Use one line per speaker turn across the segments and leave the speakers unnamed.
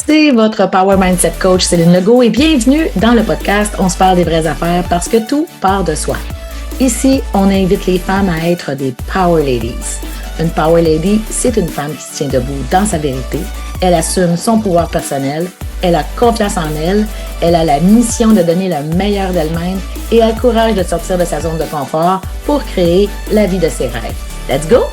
C'est votre Power Mindset Coach Céline Legault et bienvenue dans le podcast On se parle des vraies affaires parce que tout part de soi. Ici, on invite les femmes à être des Power Ladies. Une Power Lady, c'est une femme qui se tient debout dans sa vérité. Elle assume son pouvoir personnel, elle a confiance en elle, elle a la mission de donner le meilleur d'elle-même et a le courage de sortir de sa zone de confort pour créer la vie de ses rêves. Let's go!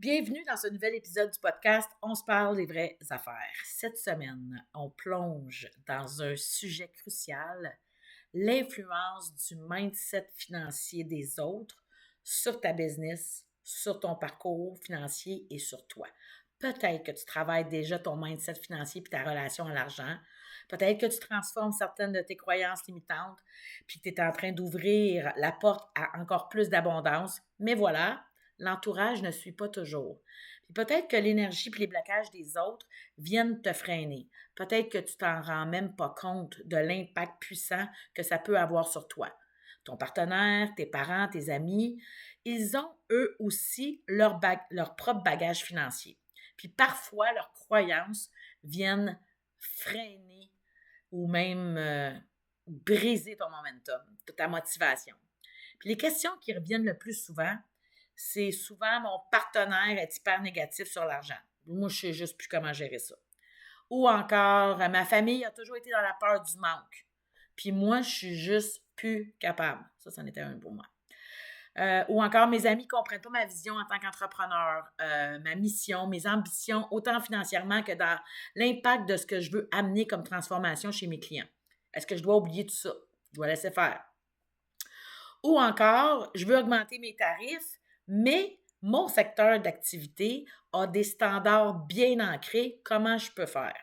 Bienvenue dans ce nouvel épisode du podcast On se parle des vraies affaires. Cette semaine, on plonge dans un sujet crucial, l'influence du mindset financier des autres sur ta business, sur ton parcours financier et sur toi. Peut-être que tu travailles déjà ton mindset financier puis ta relation à l'argent. Peut-être que tu transformes certaines de tes croyances limitantes puis que tu es en train d'ouvrir la porte à encore plus d'abondance. Mais voilà, l'entourage ne suit pas toujours. Puis peut-être que l'énergie et les blocages des autres viennent te freiner. Peut-être que tu t'en rends même pas compte de l'impact puissant que ça peut avoir sur toi. Ton partenaire, tes parents, tes amis, ils ont eux aussi leur propre bagage financier. Puis parfois, leurs croyances viennent freiner ou même briser ton momentum, ta motivation. Puis les questions qui reviennent le plus souvent, c'est souvent mon partenaire est hyper négatif sur l'argent. Moi, je sais juste plus comment gérer ça. Ou encore, ma famille a toujours été dans la peur du manque. Puis moi, je suis juste plus capable. Ça en était un pour moi. Ou encore, mes amis ne comprennent pas ma vision en tant qu'entrepreneur, ma mission, mes ambitions, autant financièrement que dans l'impact de ce que je veux amener comme transformation chez mes clients. Est-ce que je dois oublier tout ça? Je dois laisser faire. Ou encore, je veux augmenter mes tarifs, mais mon secteur d'activité a des standards bien ancrés. Comment je peux faire?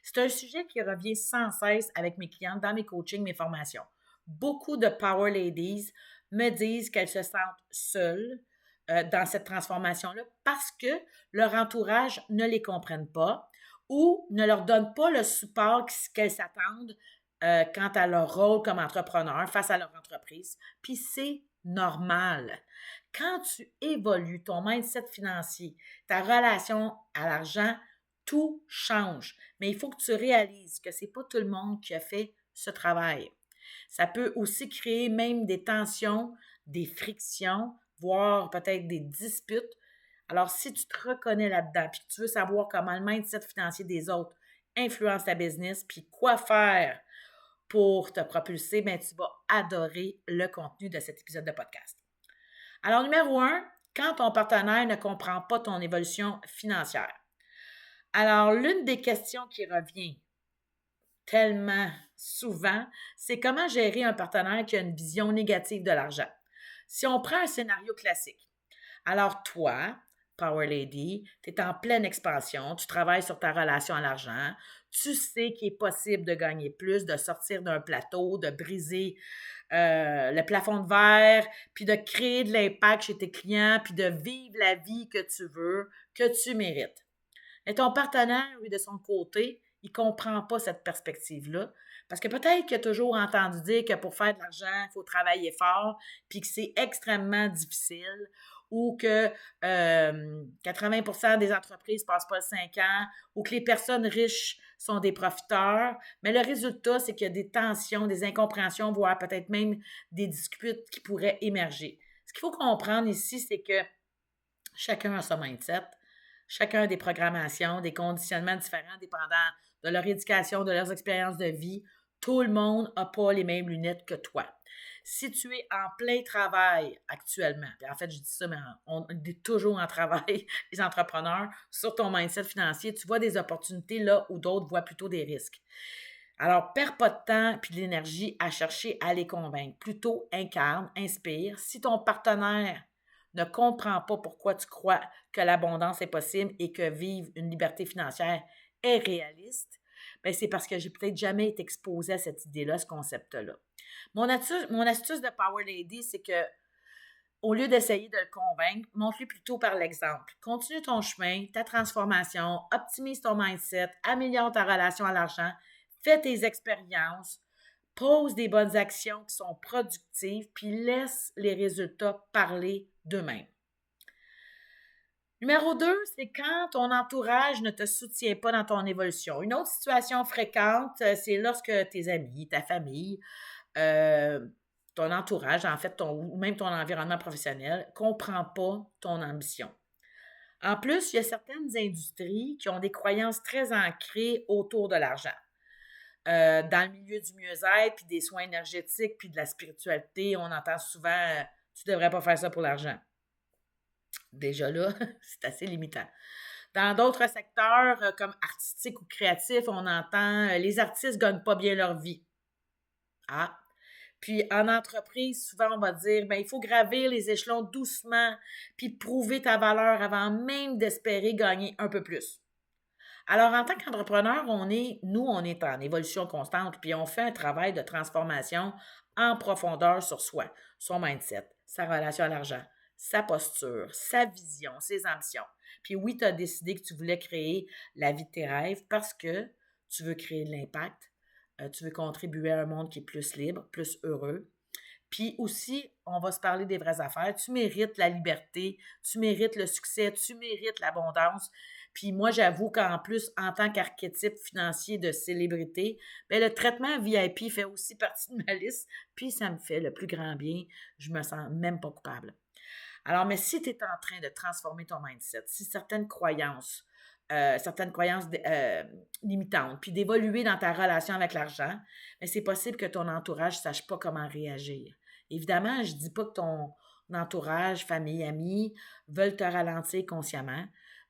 C'est un sujet qui revient sans cesse avec mes clientes dans mes coachings, mes formations. Beaucoup de Power Ladies me disent qu'elles se sentent seules dans cette transformation-là parce que leur entourage ne les comprenne pas ou ne leur donne pas le support qu'elles s'attendent quant à leur rôle comme entrepreneur face à leur entreprise. Puis c'est normal. Quand tu évolues ton mindset financier, ta relation à l'argent, tout change. Mais il faut que tu réalises que ce n'est pas tout le monde qui a fait ce travail. Ça peut aussi créer même des tensions, des frictions, voire peut-être des disputes. Alors, si tu te reconnais là-dedans, puis que tu veux savoir comment le mindset financier des autres influence ta business, puis quoi faire pour te propulser, bien, tu vas adorer le contenu de cet épisode de podcast. Alors, numéro 1, quand ton partenaire ne comprend pas ton évolution financière. Alors, l'une des questions qui revient tellement souvent, c'est comment gérer un partenaire qui a une vision négative de l'argent. Si on prend un scénario classique, alors toi, Power Lady, tu es en pleine expansion, tu travailles sur ta relation à l'argent, tu sais qu'il est possible de gagner plus, de sortir d'un plateau, de briser le plafond de verre, puis de créer de l'impact chez tes clients, puis de vivre la vie que tu veux, que tu mérites. Et ton partenaire, lui, de son côté, il ne comprend pas cette perspective-là. Parce que peut-être qu'il a toujours entendu dire que pour faire de l'argent, il faut travailler fort, puis que c'est extrêmement difficile, ou que 80% des entreprises ne passent pas le 5 ans, ou que les personnes riches sont des profiteurs. Mais le résultat, c'est qu'il y a des tensions, des incompréhensions, voire peut-être même des disputes qui pourraient émerger. Ce qu'il faut comprendre ici, c'est que chacun a son mindset. Chacun a des programmations, des conditionnements différents dépendant de leur éducation, de leurs expériences de vie. Tout le monde n'a pas les mêmes lunettes que toi. Si tu es en plein travail actuellement, puis en fait, je dis ça, mais on est toujours en travail, les entrepreneurs, sur ton mindset financier, tu vois des opportunités là où d'autres voient plutôt des risques. Alors, perds pas de temps puis de l'énergie à chercher à les convaincre. Plutôt incarne, inspire. Si ton partenaire ne comprend pas pourquoi tu crois que l'abondance est possible et que vivre une liberté financière est réaliste, bien, c'est parce que j'ai peut-être jamais été exposée à cette idée-là, ce concept-là. Mon astuce de Power Lady, c'est que au lieu d'essayer de le convaincre, montre-lui plutôt par l'exemple. Continue ton chemin, ta transformation, optimise ton mindset, améliore ta relation à l'argent, fais tes expériences, pose des bonnes actions qui sont productives, puis laisse les résultats parler d'eux-mêmes. Numéro 2, c'est quand ton entourage ne te soutient pas dans ton évolution. Une autre situation fréquente, c'est lorsque tes amis, ta famille, euh, ton entourage, en fait, ou même ton environnement professionnel, ne comprend pas ton ambition. En plus, il y a certaines industries qui ont des croyances très ancrées autour de l'argent. Dans le milieu du mieux-être, puis des soins énergétiques, puis de la spiritualité, on entend souvent tu devrais pas faire ça pour l'argent. Déjà là, c'est assez limitant. Dans d'autres secteurs comme artistiques ou créatifs, on entend les artistes gagnent pas bien leur vie. Ah. Puis en entreprise, souvent on va dire ben, il faut gravir les échelons doucement puis prouver ta valeur avant même d'espérer gagner un peu plus. Alors, en tant qu'entrepreneur, on est en évolution constante, puis on fait un travail de transformation en profondeur sur soi, son mindset, sa relation à l'argent, sa posture, sa vision, ses ambitions. Puis oui, tu as décidé que tu voulais créer la vie de tes rêves parce que tu veux créer de l'impact, tu veux contribuer à un monde qui est plus libre, plus heureux. Puis aussi, on va se parler des vraies affaires. Tu mérites la liberté, tu mérites le succès, tu mérites l'abondance. Puis moi, j'avoue qu'en plus, en tant qu'archétype financier de célébrité, bien, le traitement VIP fait aussi partie de ma liste, puis ça me fait le plus grand bien. Je me sens même pas coupable. Alors, mais si tu es en train de transformer ton mindset, si certaines croyances limitantes, puis d'évoluer dans ta relation avec l'argent, mais c'est possible que ton entourage ne sache pas comment réagir. Évidemment, je ne dis pas que ton entourage, famille, amis veulent te ralentir consciemment.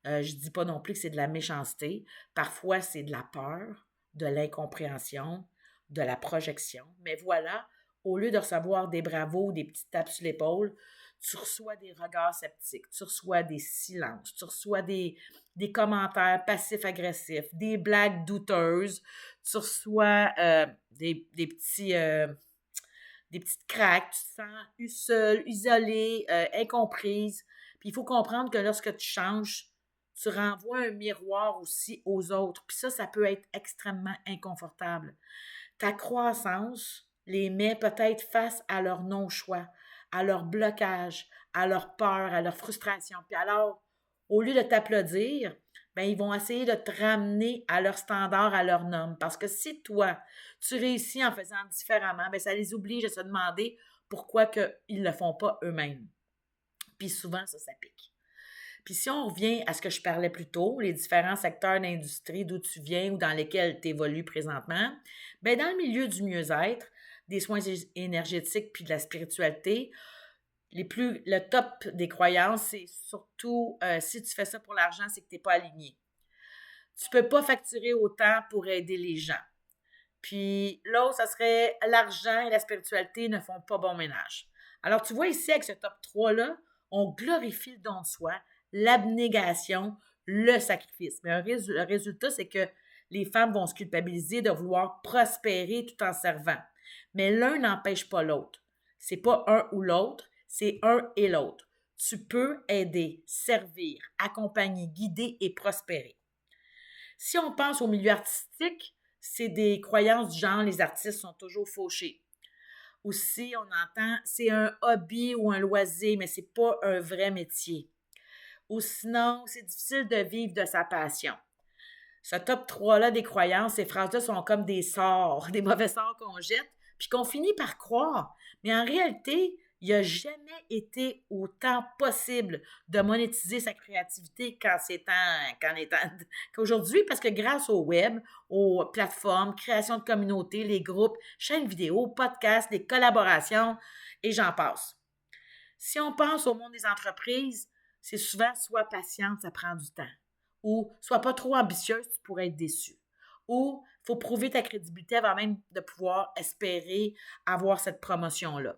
Je ne dis pas non plus que c'est de la méchanceté. Parfois, c'est de la peur, de l'incompréhension, de la projection. Mais voilà, au lieu de recevoir des bravos, des petites tapes sur l'épaule, tu reçois des regards sceptiques, tu reçois des silences, tu reçois des commentaires passifs-agressifs, des blagues douteuses, tu reçois des petites craques, tu te sens seule, isolée, incomprise. Puis il faut comprendre que lorsque tu changes, tu renvoies un miroir aussi aux autres. Puis ça peut être extrêmement inconfortable. Ta croissance les met peut-être face à leur non-choix, à leur blocage, à leur peur, à leur frustration. Puis alors, au lieu de t'applaudir, ben, ils vont essayer de te ramener à leur standard, à leur norme. Parce que si toi, tu réussis en faisant différemment, ben, ça les oblige à se demander pourquoi ils ne le font pas eux-mêmes. Puis souvent, ça pique. Puis si on revient à ce que je parlais plus tôt, les différents secteurs d'industrie d'où tu viens ou dans lesquels tu évolues présentement, bien dans le milieu du mieux-être, des soins énergétiques puis de la spiritualité, le top des croyances, c'est surtout si tu fais ça pour l'argent, c'est que tu n'es pas aligné. Tu ne peux pas facturer autant pour aider les gens. Puis l'autre, ça serait l'argent et la spiritualité ne font pas bon ménage. Alors, tu vois ici, avec ce top 3-là, on glorifie le don de soi, l'abnégation, le sacrifice. Mais le résultat, c'est que les femmes vont se culpabiliser de vouloir prospérer tout en servant. Mais l'un n'empêche pas l'autre. C'est pas un ou l'autre, c'est un et l'autre. Tu peux aider, servir, accompagner, guider et prospérer. Si on pense au milieu artistique, c'est des croyances du genre les artistes sont toujours fauchés. Aussi, on entend c'est un hobby ou un loisir, mais c'est pas un vrai métier. Ou sinon, c'est difficile de vivre de sa passion. Ce top 3-là des croyances, ces phrases-là sont comme des sorts, des mauvais sorts qu'on jette, puis qu'on finit par croire. Mais en réalité, il n'a jamais été autant possible de monétiser sa créativité qu'aujourd'hui, parce que grâce au web, aux plateformes, création de communautés, les groupes, chaînes vidéo, podcasts, les collaborations, et j'en passe. Si on pense au monde des entreprises, c'est souvent sois patiente, ça prend du temps. Ou sois pas trop ambitieuse, tu pourrais être déçu. Ou il faut prouver ta crédibilité avant même de pouvoir espérer avoir cette promotion-là.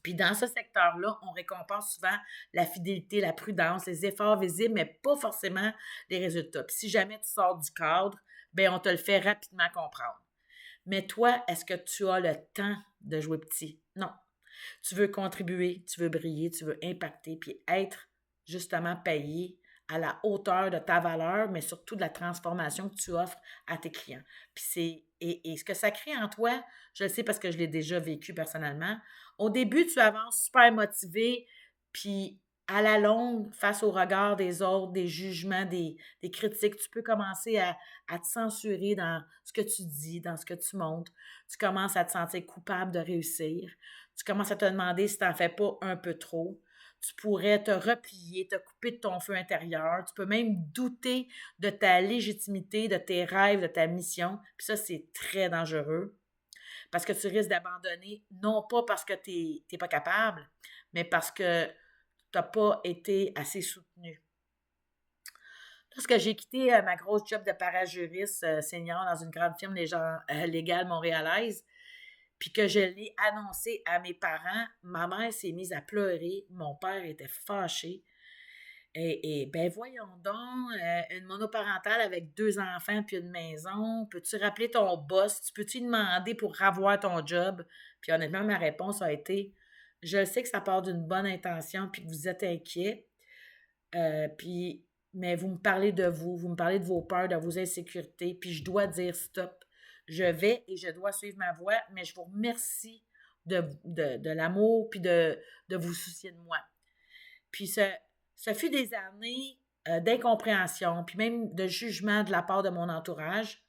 Puis dans ce secteur-là, on récompense souvent la fidélité, la prudence, les efforts visibles, mais pas forcément les résultats. Puis si jamais tu sors du cadre, bien, on te le fait rapidement comprendre. Mais toi, est-ce que tu as le temps de jouer petit? Non. Tu veux contribuer, tu veux briller, tu veux impacter, puis être justement payé à la hauteur de ta valeur, mais surtout de la transformation que tu offres à tes clients. Puis et ce que ça crée en toi, je le sais parce que je l'ai déjà vécu personnellement. Au début, tu avances super motivé, puis à la longue, face au regard des autres, des jugements, des critiques, tu peux commencer à te censurer dans ce que tu dis, dans ce que tu montres. Tu commences à te sentir coupable de réussir. Tu commences à te demander si tu n'en fais pas un peu trop. Tu pourrais te replier, te couper de ton feu intérieur. Tu peux même douter de ta légitimité, de tes rêves, de ta mission. Puis ça, c'est très dangereux parce que tu risques d'abandonner, non pas parce que tu n'es pas capable, mais parce que tu n'as pas été assez soutenu. Lorsque j'ai quitté ma grosse job de parajuriste senior dans une grande firme légale montréalaise, puis que je l'ai annoncé à mes parents, ma mère s'est mise à pleurer, mon père était fâché. Et ben voyons donc, une monoparentale avec 2 enfants puis une maison, peux-tu rappeler ton boss? Tu peux-tu lui demander pour avoir ton job? Puis honnêtement, ma réponse a été, je sais que ça part d'une bonne intention puis que vous êtes inquiet, puis, mais vous me parlez de vous, vous me parlez de vos peurs, de vos insécurités, puis je dois dire stop. Je vais et je dois suivre ma voie, mais je vous remercie de l'amour puis de vous soucier de moi. Puis ça fut des années d'incompréhension, puis même de jugement de la part de mon entourage.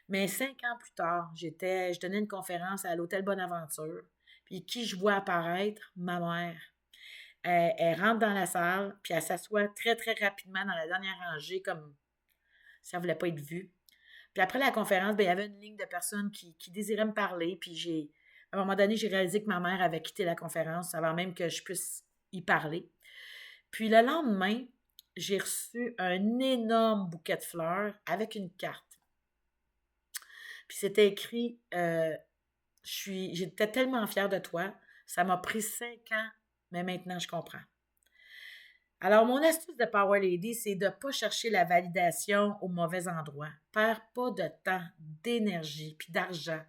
Mais 5 ans plus tard, je donnais une conférence à l'Hôtel Bonaventure. Puis qui je vois apparaître? Ma mère. Elle rentre dans la salle, puis elle s'assoit très, très rapidement dans la dernière rangée, comme si elle ne voulait pas être vue. Puis après la conférence, ben, il y avait une ligne de personnes qui désiraient me parler. Puis à un moment donné, j'ai réalisé que ma mère avait quitté la conférence avant même que je puisse y parler. Puis le lendemain, j'ai reçu un énorme bouquet de fleurs avec une carte. Puis c'était écrit j'étais tellement fière de toi, ça m'a pris 5 ans, mais maintenant je comprends. Alors, mon astuce de Power Lady, c'est de ne pas chercher la validation au mauvais endroit. Perds pas de temps, d'énergie puis d'argent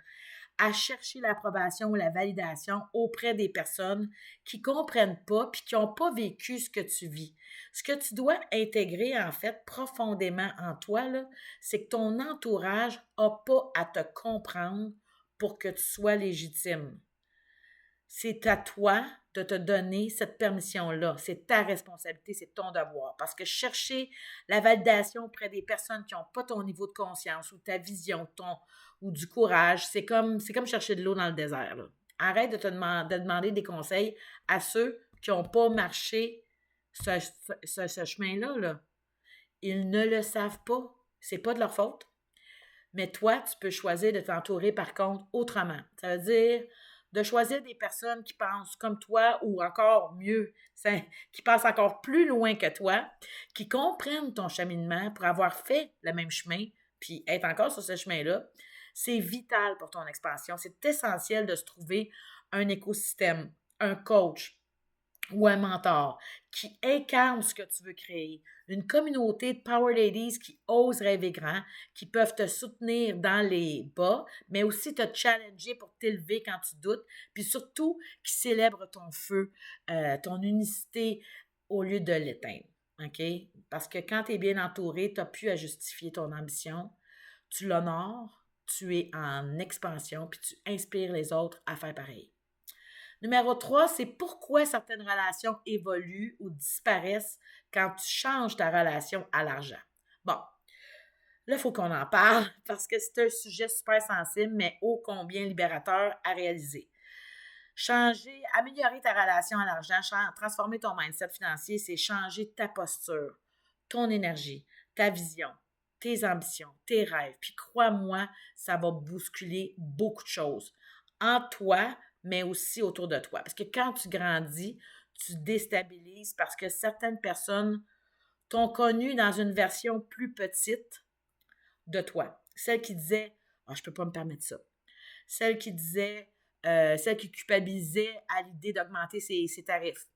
à chercher l'approbation ou la validation auprès des personnes qui ne comprennent pas puis qui n'ont pas vécu ce que tu vis. Ce que tu dois intégrer, en fait, profondément en toi, là, c'est que ton entourage n'a pas à te comprendre pour que tu sois légitime. C'est à toi de te donner cette permission-là. C'est ta responsabilité, c'est ton devoir. Parce que chercher la validation auprès des personnes qui n'ont pas ton niveau de conscience ou ta vision ou du courage, c'est comme chercher de l'eau dans le désert, là. Arrête de demander des conseils à ceux qui n'ont pas marché ce chemin-là, là. Ils ne le savent pas. C'est pas de leur faute. Mais toi, tu peux choisir de t'entourer, par contre, autrement. Ça veut dire de choisir des personnes qui pensent comme toi ou encore mieux, qui pensent encore plus loin que toi, qui comprennent ton cheminement pour avoir fait le même chemin, puis être encore sur ce chemin-là. C'est vital pour ton expansion. C'est essentiel de se trouver un écosystème, un coach, ou un mentor qui incarne ce que tu veux créer. Une communauté de Power Ladies qui osent rêver grand, qui peuvent te soutenir dans les bas, mais aussi te challenger pour t'élever quand tu doutes, puis surtout qui célèbrent ton feu, ton unicité au lieu de l'éteindre. OK? Parce que quand tu es bien entouré, tu n'as plus à justifier ton ambition. Tu l'honores, tu es en expansion, puis tu inspires les autres à faire pareil. Numéro 3, c'est pourquoi certaines relations évoluent ou disparaissent quand tu changes ta relation à l'argent. Bon, là, il faut qu'on en parle parce que c'est un sujet super sensible, mais ô combien libérateur à réaliser. Améliorer ta relation à l'argent, transformer ton mindset financier, c'est changer ta posture, ton énergie, ta vision, tes ambitions, tes rêves. Puis crois-moi, ça va bousculer beaucoup de choses en toi, mais aussi autour de toi. Parce que quand tu grandis, tu déstabilises parce que certaines personnes t'ont connu dans une version plus petite de toi. Celle qui disait « Ah, je peux pas me permettre ça ». Celle qui culpabilisait à l'idée d'augmenter ses tarifs.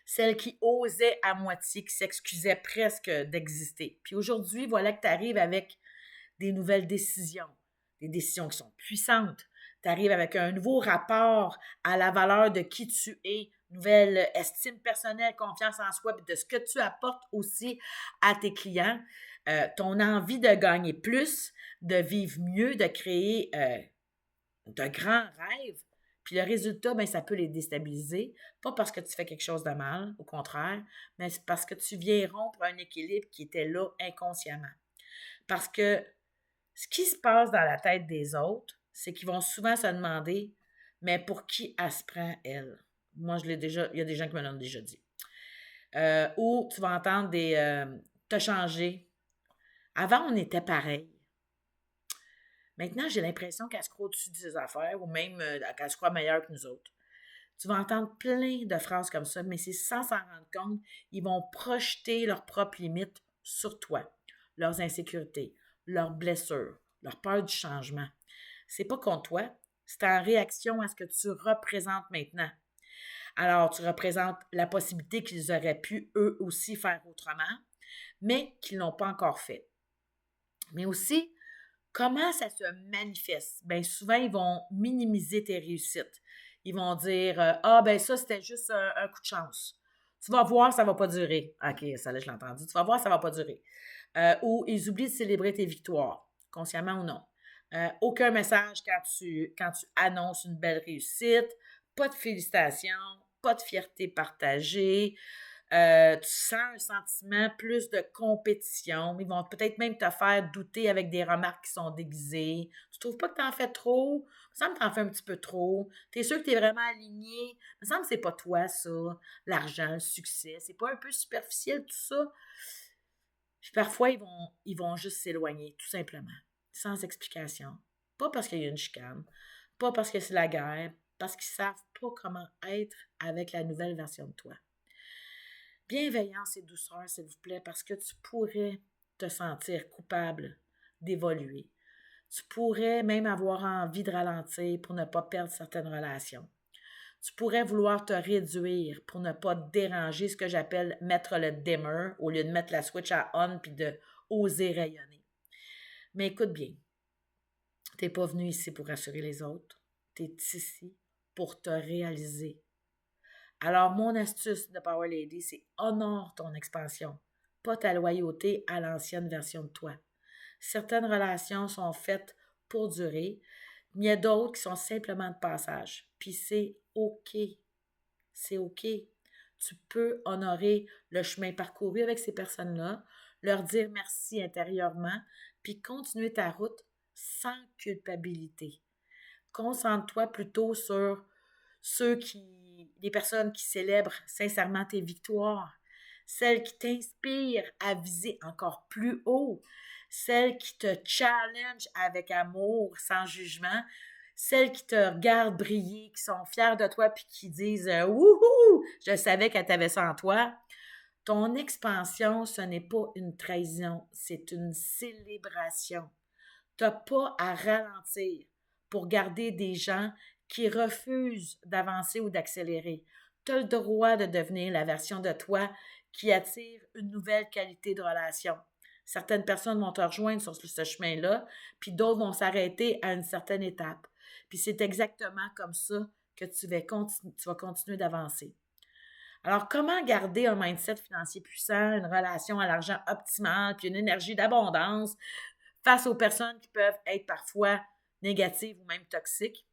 Celle qui osait à moitié, qui s'excusait presque d'exister. Puis aujourd'hui, voilà que tu arrives avec des nouvelles décisions, des décisions qui sont puissantes. Tu arrives avec un nouveau rapport à la valeur de qui tu es, nouvelle estime personnelle, confiance en soi, puis de ce que tu apportes aussi à tes clients. Ton envie de gagner plus, de vivre mieux, de créer de grands rêves, Puis le résultat, bien, ça peut les déstabiliser, pas parce que tu fais quelque chose de mal, au contraire, mais c'est parce que tu viens rompre un équilibre qui était là inconsciemment. Parce que ce qui se passe dans la tête des autres, c'est qu'ils vont souvent se demander, mais pour qui elle se prend, elle? Moi, je l'ai déjà, il y a des gens qui me l'ont déjà dit. Ou tu vas entendre des t'as changé. Avant, on était pareil. Maintenant, j'ai l'impression qu'elle se croit au-dessus de ses affaires ou même qu'elle se croit meilleure que nous autres. Tu vas entendre plein de phrases comme ça, mais c'est sans s'en rendre compte, ils vont projeter leurs propres limites sur toi, leurs insécurités, leurs blessures, leur peur du changement. C'est pas contre toi, c'est en réaction à ce que tu représentes maintenant. Alors, tu représentes la possibilité qu'ils auraient pu eux aussi faire autrement, mais qu'ils n'ont pas encore fait. Mais aussi, comment ça se manifeste? Bien, souvent, ils vont minimiser tes réussites. Ils vont dire ah, ben ça, c'était juste un coup de chance. Tu vas voir, ça ne va pas durer. OK, ça là, je l'ai entendu. Tu vas voir, ça ne va pas durer. Ou ils oublient de célébrer tes victoires, consciemment ou non. Aucun message quand tu annonces une belle réussite, pas de félicitations, pas de fierté partagée. Tu sens un sentiment plus de compétition. Ils vont peut-être même te faire douter avec des remarques qui sont déguisées. Tu trouves pas que tu en fais trop? Il me semble que tu en fais un petit peu trop. Tu es sûr que tu es vraiment aligné? Il me semble que c'est pas toi, ça. L'argent, le succès. C'est pas un peu superficiel, tout ça? Puis parfois, ils vont juste s'éloigner, tout simplement, sans explication. Pas parce qu'il y a une chicane, pas parce que c'est la guerre, parce qu'ils savent pas comment être avec la nouvelle version de toi. Bienveillance et douceur, s'il vous plaît, parce que tu pourrais te sentir coupable d'évoluer. Tu pourrais même avoir envie de ralentir pour ne pas perdre certaines relations. Tu pourrais vouloir te réduire pour ne pas te déranger, ce que j'appelle mettre le dimmer au lieu de mettre la switch à on puis de oser rayonner. Mais écoute bien, tu n'es pas venu ici pour rassurer les autres. Tu es ici pour te réaliser. Alors, mon astuce de Power Lady, c'est honore ton expansion, pas ta loyauté à l'ancienne version de toi. Certaines relations sont faites pour durer, mais il y a d'autres qui sont simplement de passage. Puis c'est OK. C'est OK. Tu peux honorer le chemin parcouru avec ces personnes-là, leur dire merci intérieurement, puis continuer ta route sans culpabilité. Concentre-toi plutôt sur les personnes qui célèbrent sincèrement tes victoires, celles qui t'inspirent à viser encore plus haut, celles qui te challenge avec amour, sans jugement, celles qui te regardent briller, qui sont fières de toi puis qui disent wouhou, je savais qu'elle t'avait ça en toi. Ton expansion, ce n'est pas une trahison, c'est une célébration. Tu n'as pas à ralentir pour garder des gens qui refusent d'avancer ou d'accélérer. Tu as le droit de devenir la version de toi qui attire une nouvelle qualité de relation. Certaines personnes vont te rejoindre sur ce chemin-là, puis d'autres vont s'arrêter à une certaine étape. Puis c'est exactement comme ça que tu vas continuer d'avancer. Alors, comment garder un mindset financier puissant, une relation à l'argent optimale, puis une énergie d'abondance face aux personnes qui peuvent être parfois négatives ou même toxiques?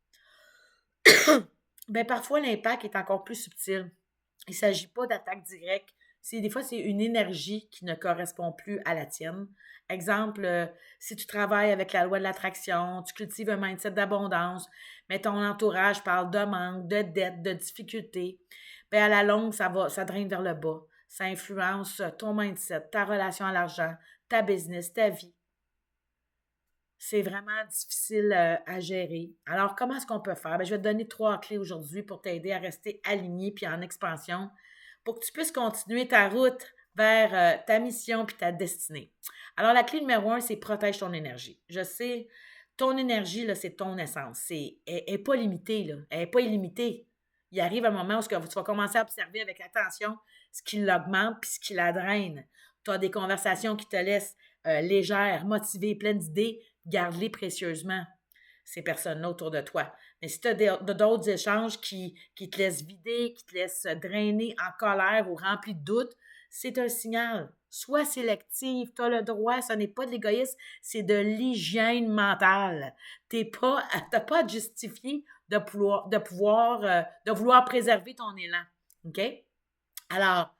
Bien, parfois, l'impact est encore plus subtil. Il ne s'agit pas d'attaque directe. Des fois, c'est une énergie qui ne correspond plus à la tienne. Exemple, si tu travailles avec la loi de l'attraction, tu cultives un mindset d'abondance, mais ton entourage parle de manque, de dette, de difficultés, bien, à la longue, ça draine vers le bas. Ça influence ton mindset, ta relation à l'argent, ta business, ta vie. C'est vraiment difficile à gérer. Alors, comment est-ce qu'on peut faire? Bien, je vais te donner 3 clés aujourd'hui pour t'aider à rester aligné puis en expansion pour que tu puisses continuer ta route vers ta mission puis ta destinée. Alors, la clé numéro 1, c'est protège ton énergie. Je sais, ton énergie, là, c'est ton essence. Elle n'est pas limitée, là. Elle n'est pas illimitée. Il arrive un moment où tu vas commencer à observer avec attention ce qui l'augmente puis ce qui la draine. Tu as des conversations qui te laissent légère, motivée, pleine d'idées, garde-les précieusement, ces personnes-là autour de toi. Mais si tu as d'autres échanges qui te laissent vider, qui te laissent drainer en colère ou remplis de doutes, c'est un signal. Sois sélective, tu as le droit, ce n'est pas de l'égoïsme, c'est de l'hygiène mentale. Tu n'as pas à te justifier de vouloir préserver ton élan. OK? Alors,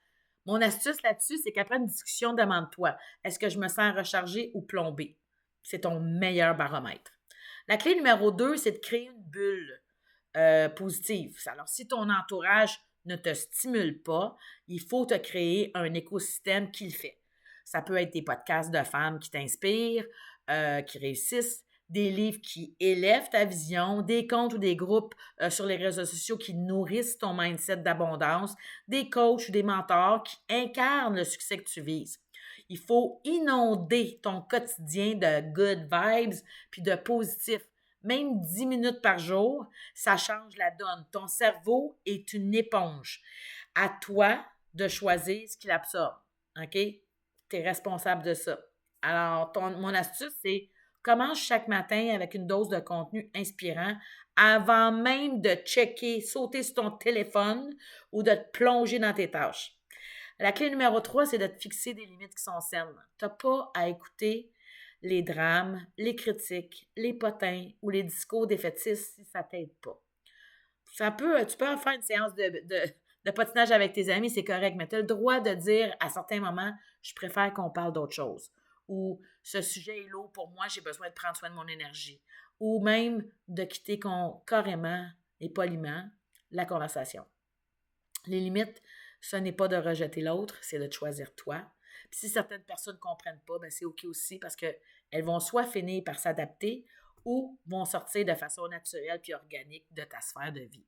mon astuce là-dessus, c'est qu'après une discussion, demande-toi, est-ce que je me sens rechargée ou plombée? C'est ton meilleur baromètre. La clé numéro 2, c'est de créer une bulle positive. Alors, si ton entourage ne te stimule pas, il faut te créer un écosystème qui le fait. Ça peut être des podcasts de femmes qui t'inspirent, qui réussissent, des livres qui élèvent ta vision, des comptes ou des groupes sur les réseaux sociaux qui nourrissent ton mindset d'abondance, des coachs ou des mentors qui incarnent le succès que tu vises. Il faut inonder ton quotidien de good vibes puis de positif. Même 10 minutes par jour, ça change la donne. Ton cerveau est une éponge. À toi de choisir ce qu'il absorbe. OK? Tu es responsable de ça. Alors, mon astuce, c'est commence chaque matin avec une dose de contenu inspirant avant même de sauter sur ton téléphone ou de te plonger dans tes tâches. La clé numéro 3, c'est de te fixer des limites qui sont saines. Tu n'as pas à écouter les drames, les critiques, les potins ou les discours défaitistes si ça ne t'aide pas. Tu peux en faire une séance de patinage avec tes amis, c'est correct, mais tu as le droit de dire à certains moments, je préfère qu'on parle d'autre chose. Ou ce sujet est lourd pour moi, j'ai besoin de prendre soin de mon énergie. Ou même de quitter carrément et poliment la conversation. Les limites, ce n'est pas de rejeter l'autre, c'est de te choisir toi. Puis si certaines personnes ne comprennent pas, ben c'est OK aussi parce qu'elles vont soit finir par s'adapter ou vont sortir de façon naturelle puis organique de ta sphère de vie.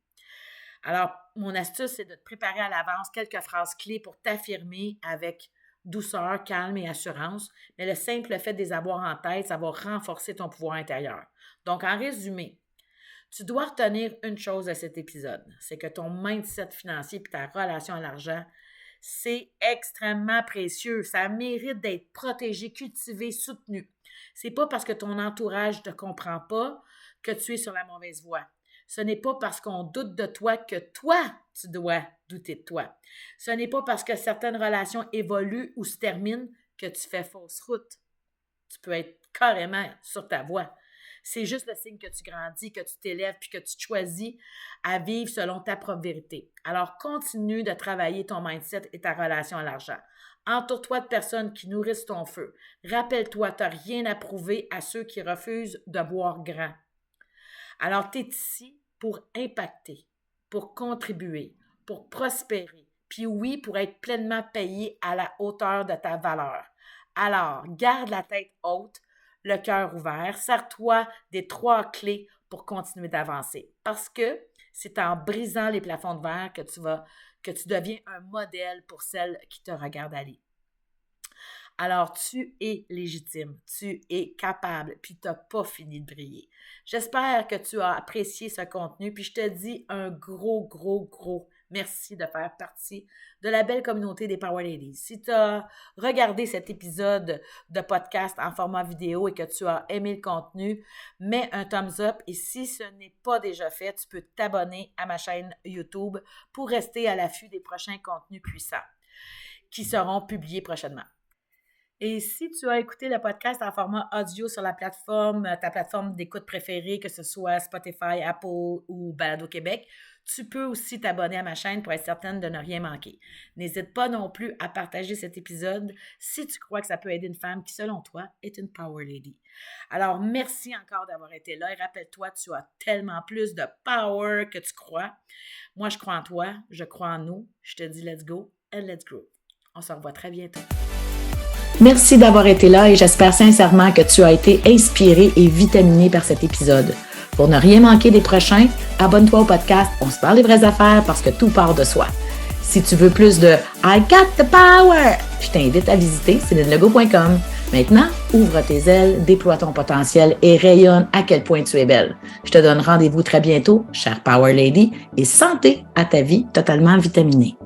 Alors, mon astuce, c'est de te préparer à l'avance quelques phrases clés pour t'affirmer avec douceur, calme et assurance, mais le simple fait de les avoir en tête, ça va renforcer ton pouvoir intérieur. Donc, en résumé, tu dois retenir une chose de cet épisode, c'est que ton mindset financier et ta relation à l'argent, c'est extrêmement précieux. Ça mérite d'être protégé, cultivé, soutenu. C'est pas parce que ton entourage ne te comprend pas que tu es sur la mauvaise voie. Ce n'est pas parce qu'on doute de toi que toi, tu dois douter de toi. Ce n'est pas parce que certaines relations évoluent ou se terminent que tu fais fausse route. Tu peux être carrément sur ta voie. C'est juste le signe que tu grandis, que tu t'élèves puis que tu choisis à vivre selon ta propre vérité. Alors, continue de travailler ton mindset et ta relation à l'argent. Entoure-toi de personnes qui nourrissent ton feu. Rappelle-toi, tu n'as rien à prouver à ceux qui refusent de boire grand. Alors, tu es ici pour impacter, pour contribuer, pour prospérer, puis oui, pour être pleinement payé à la hauteur de ta valeur. Alors, garde la tête haute, le cœur ouvert, serre-toi des 3 clés pour continuer d'avancer. Parce que c'est en brisant les plafonds de verre que tu deviens un modèle pour celles qui te regardent aller. Alors, tu es légitime, tu es capable, puis tu n'as pas fini de briller. J'espère que tu as apprécié ce contenu, puis je te dis un gros merci de faire partie de la belle communauté des Power Ladies. Si tu as regardé cet épisode de podcast en format vidéo et que tu as aimé le contenu, mets un thumbs up et si ce n'est pas déjà fait, tu peux t'abonner à ma chaîne YouTube pour rester à l'affût des prochains contenus puissants qui seront publiés prochainement. Et si tu as écouté le podcast en format audio sur ta plateforme d'écoute préférée, que ce soit Spotify, Apple ou Balado Québec, tu peux aussi t'abonner à ma chaîne pour être certaine de ne rien manquer. N'hésite pas non plus à partager cet épisode si tu crois que ça peut aider une femme qui, selon toi, est une Power Lady. Alors, merci encore d'avoir été là et rappelle-toi, tu as tellement plus de power que tu crois. Moi, je crois en toi, je crois en nous. Je te dis let's go and let's grow. On se revoit très bientôt.
Merci d'avoir été là et j'espère sincèrement que tu as été inspiré et vitaminé par cet épisode. Pour ne rien manquer des prochains, abonne-toi au podcast On se parle des vraies affaires parce que tout part de soi. Si tu veux plus de I got the power, je t'invite à visiter CélineLegault.com. Maintenant, ouvre tes ailes, déploie ton potentiel et rayonne à quel point tu es belle. Je te donne rendez-vous très bientôt, chère Power Lady, et santé à ta vie totalement vitaminée.